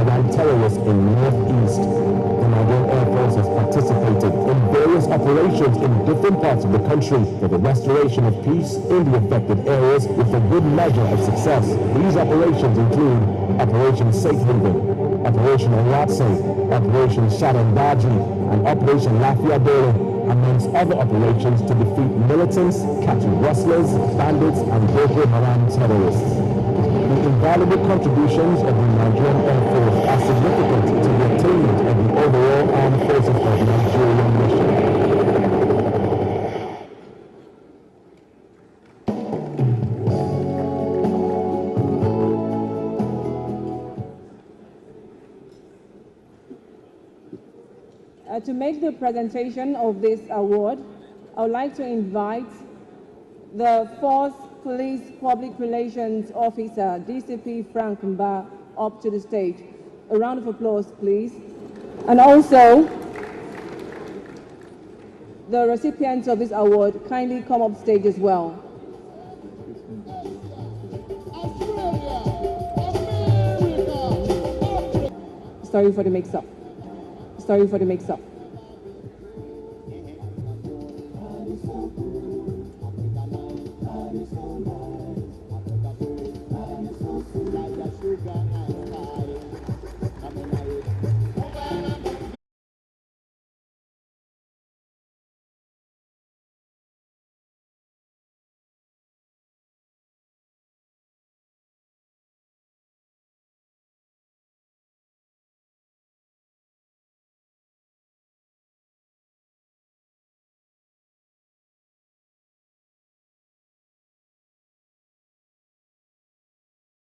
around terrorists in Northeast. The Nigerian Air Force has participated in various operations in different parts of the country for the restoration of peace in the affected areas with a good measure of success. These operations include Operation Safe Haven, Operation Olatse, Operation Shadandaji, and Operation Lafiadole, amongst other operations to defeat militants, catch rustlers, bandits, and Boko Haram terrorists. The invaluable contributions of the Nigerian Air Force are significant to the attainment of the overall armed forces of the Nigerian mission. To make the presentation of this award, I would like to invite the 4th Police Public Relations Officer, DCP Frank Mba, up to the stage. A round of applause, please. And also, the recipients of this award kindly come up stage as well. Sorry for the mix-up. Sorry for the mix-up.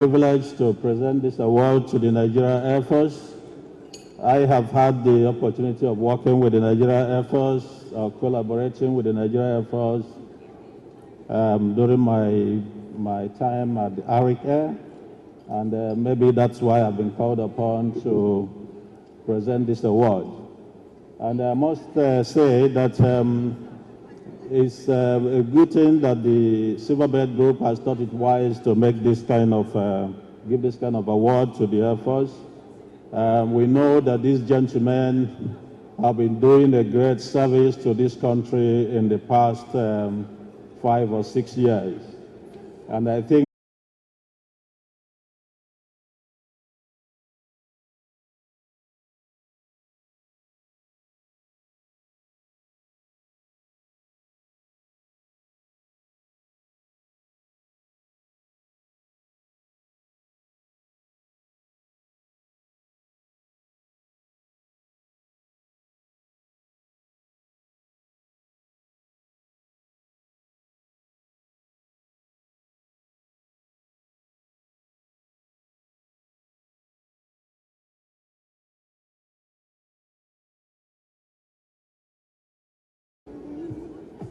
Privileged to present this award to the Nigeria Air Force. I have had the opportunity of working with the Nigeria Air Force, collaborating with the Nigeria Air Force during my time at the Arik Air, and maybe that's why I've been called upon to present this award. And I must say that it's a good thing that the Silverbird Group has thought it wise to make this kind of, give this kind of award to the Air Force. We know that these gentlemen have been doing a great service to this country in the past 5 or 6 years. And I think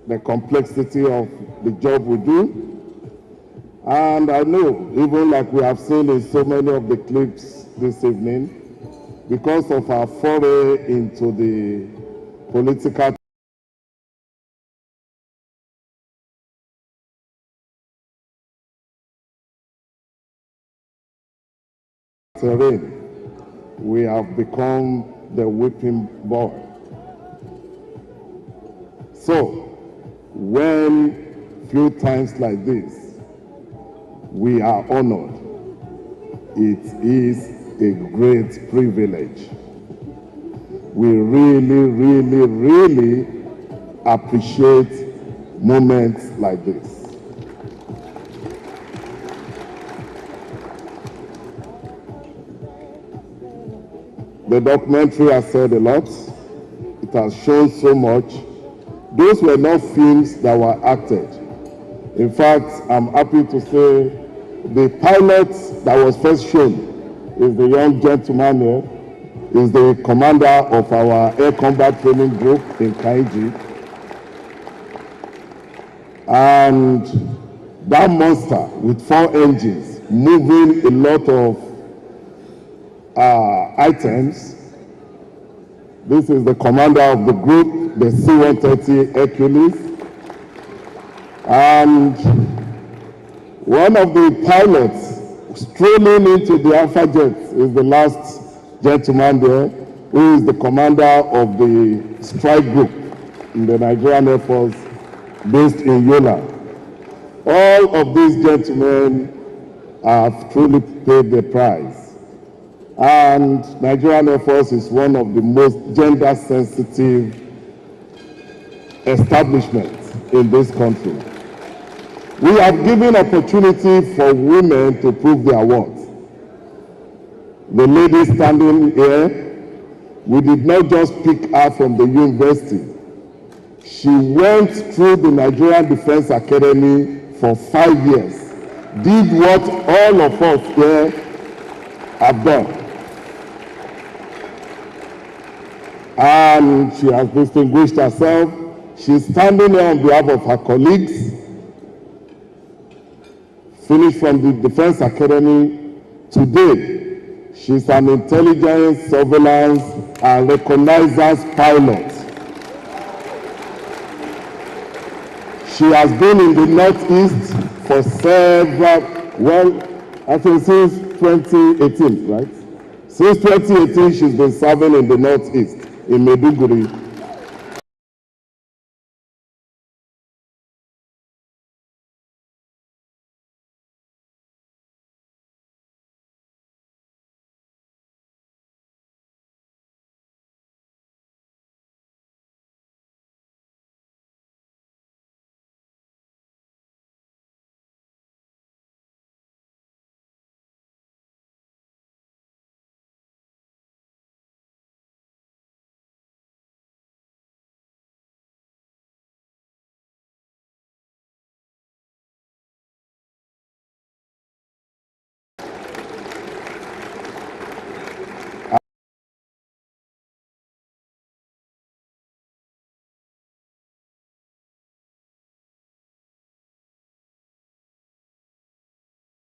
the complexity of the job we do. And I know, even like we have seen in so many of the clips this evening, because of our foray into the political terrain, we have become the whipping boy. So, when few times like this, we are honored, it is a great privilege. We really, really, really appreciate moments like this. The documentary has said a lot. It has shown so much. Those were not films that were acted. In fact, I'm happy to say the pilot that was first shown is the young gentleman here, is the commander of our Air Combat Training Group in Kaiji. And that monster with 4 engines, moving a lot of items. This is the commander of the group, the C-130 Hercules. And one of the pilots strolling into the Alpha Jet is the last gentleman there, who is the commander of the strike group in the Nigerian Air Force based in Yola. All of these gentlemen have truly paid the price. And Nigerian Air Force is one of the most gender-sensitive establishments in this country. We have given opportunity for women to prove their worth. The lady standing here, we did not just pick her from the university. She went through the Nigerian Defense Academy for 5 years, did what all of us here have done. And she has distinguished herself. She's standing here on behalf of her colleagues, finished from the Defense Academy. Today, she's an intelligence, surveillance, and reconnaissance pilot. She has been in the Northeast for I think since 2018, right? Since 2018, she's been serving in the Northeast, in Maiduguri.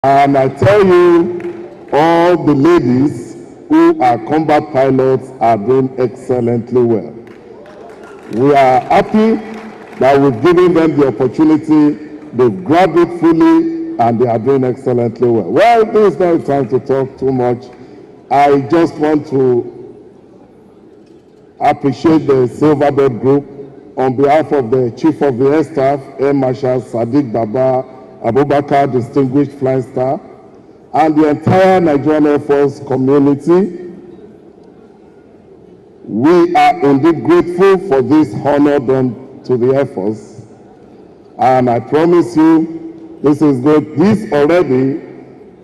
And I tell you, all the ladies who are combat pilots are doing excellently well. We are happy that we've given them the opportunity, they've grabbed it fully, and they are doing excellently well. Well, this is not time to talk too much. I just want to appreciate the Silverbird Group on behalf of the Chief of the Air Staff, Air Marshal Sadiq Baba Abubakar, Distinguished Flying Star, and the entire Nigerian Air Force community. We are indeed grateful for this honor done to the Air Force. And I promise you, this is good. This already,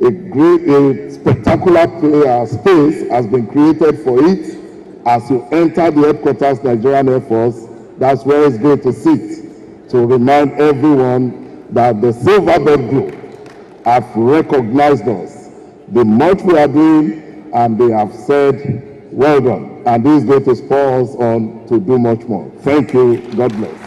a spectacular space has been created for it. As you enter the headquarters, Nigerian Air Force, that's where it's going to sit, to remind everyone that the Silverbird Group have recognized us, the much we are doing, and they have said, well done. And this is going to spur us on to do much more. Thank you. God bless.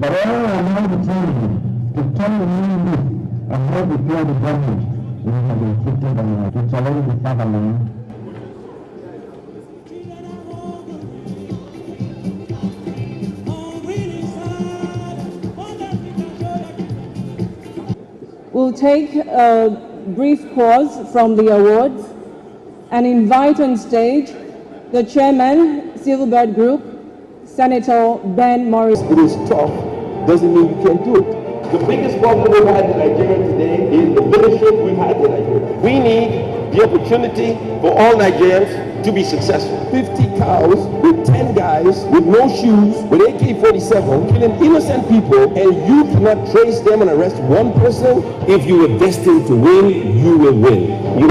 But all I know to tell you, to tell you and help repair the damage we have inflicted on you, to challenge the fatherland. We'll take a brief pause from the awards and invite on stage the chairman, Silverbird Group, Senator Ben Morris. It is tough, doesn't mean you can't do it. The biggest problem we've had in Nigeria today is the leadership we've had in Nigeria. We need the opportunity for all Nigerians to be successful. 50 cows with 10 guys with no shoes, with AK-47, killing innocent people, and you cannot trace them and arrest one person. If you were destined to win, you will win.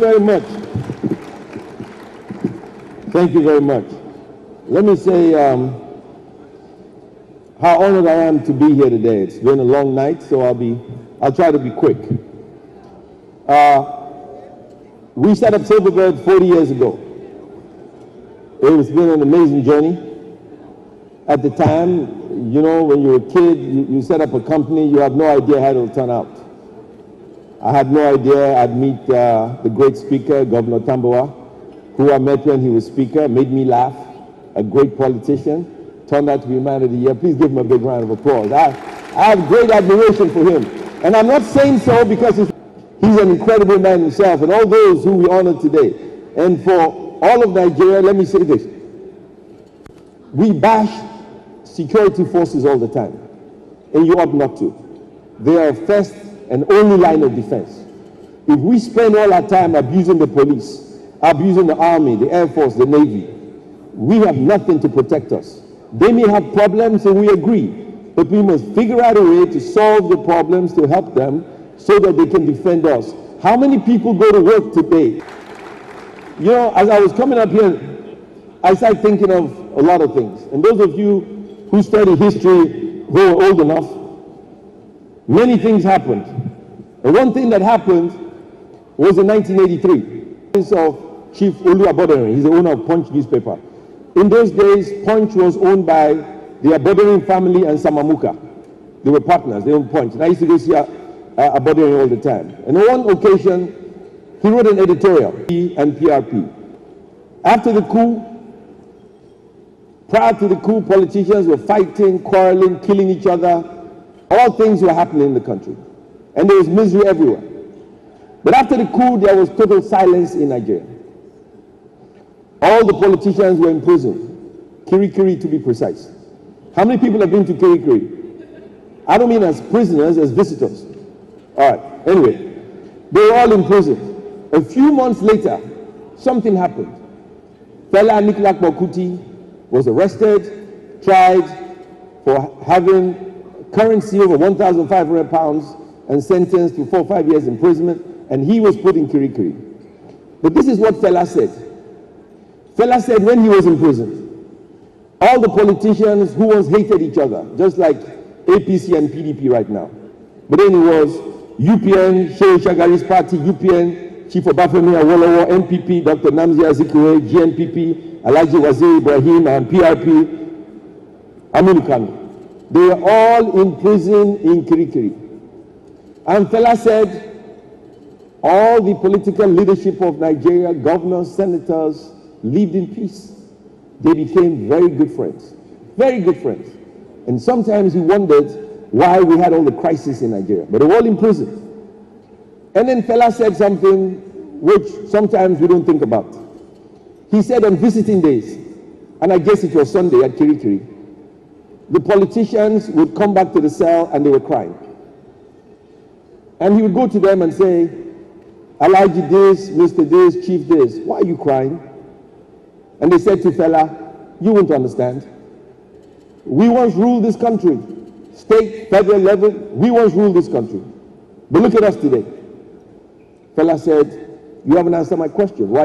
Very much. Thank you very much. Let me say how honored I am to be here today. It's been a long night, so I'll try to be quick. We set up Silverbird 40 years ago. It's been an amazing journey. At the time, you know, when you're a kid, you set up a company, you have no idea how it'll turn out. I had no idea I'd meet the great speaker, Governor Tambawa, who I met when he was speaker, made me laugh, a great politician, turned out to be Man of the Year. Please give him a big round of applause. I have great admiration for him. And I'm not saying so because he's an incredible man himself, and all those who we honor today. And for all of Nigeria, let me say this. We bash security forces all the time, and you ought not to. They are first and only line of defense. If we spend all our time abusing the police, abusing the army, the air force, the navy, we have nothing to protect us. They may have problems, and we agree, but we must figure out a way to solve the problems, to help them so that they can defend us. How many people go to work today? You know, as I was coming up here, I started thinking of a lot of things. And those of you who study history, who are old enough, many things happened. And one thing that happened was in 1983. Of Chief Olu Aboderin, he's the owner of Punch newspaper. In those days, Punch was owned by the Aboderin family and Samamuka. They were partners, they owned Punch. And I used to go see Aboderin all the time. And on one occasion, he wrote an editorial, and PRP. After the coup, prior to the coup, politicians were fighting, quarreling, killing each other. All things were happening in the country. And there was misery everywhere. But after the coup, there was total silence in Nigeria. All the politicians were in prison. Kirikiri, to be precise. How many people have been to Kirikiri? I don't mean as prisoners, as visitors. All right, anyway, they were all in prison. A few months later, something happened. Fela Niklak Mokuti was arrested, tried for having currency over 1,500 pounds and sentenced to 4 or 5 years imprisonment, and he was put in Kirikiri. But this is what Fela said. Fela said when he was in prison, all the politicians who once hated each other, just like APC and PDP right now. But then it was UPN, Shehu Shagari's party, UPN, Chief Obafemi Awolowo, MPP, Dr. Namzi Azikiwe, GNPP, Alhaji Waziri Ibrahim, and PRP, Aminu Kano. They were all in prison in Kirikiri. And Fela said, all the political leadership of Nigeria, governors, senators, lived in peace. They became very good friends. Very good friends. And sometimes he wondered why we had all the crisis in Nigeria. But they were all in prison. And then Fela said something which sometimes we don't think about. He said on visiting days, and I guess it was Sunday at Kirikiri, the politicians would come back to the cell and they were crying. And he would go to them and say, Alhaji this, Mr. this, Chief this, why are you crying? And they said to Fela, you won't understand. We once ruled this country, state, federal level, we once ruled this country. But look at us today. Fela said, you haven't answered my question. Why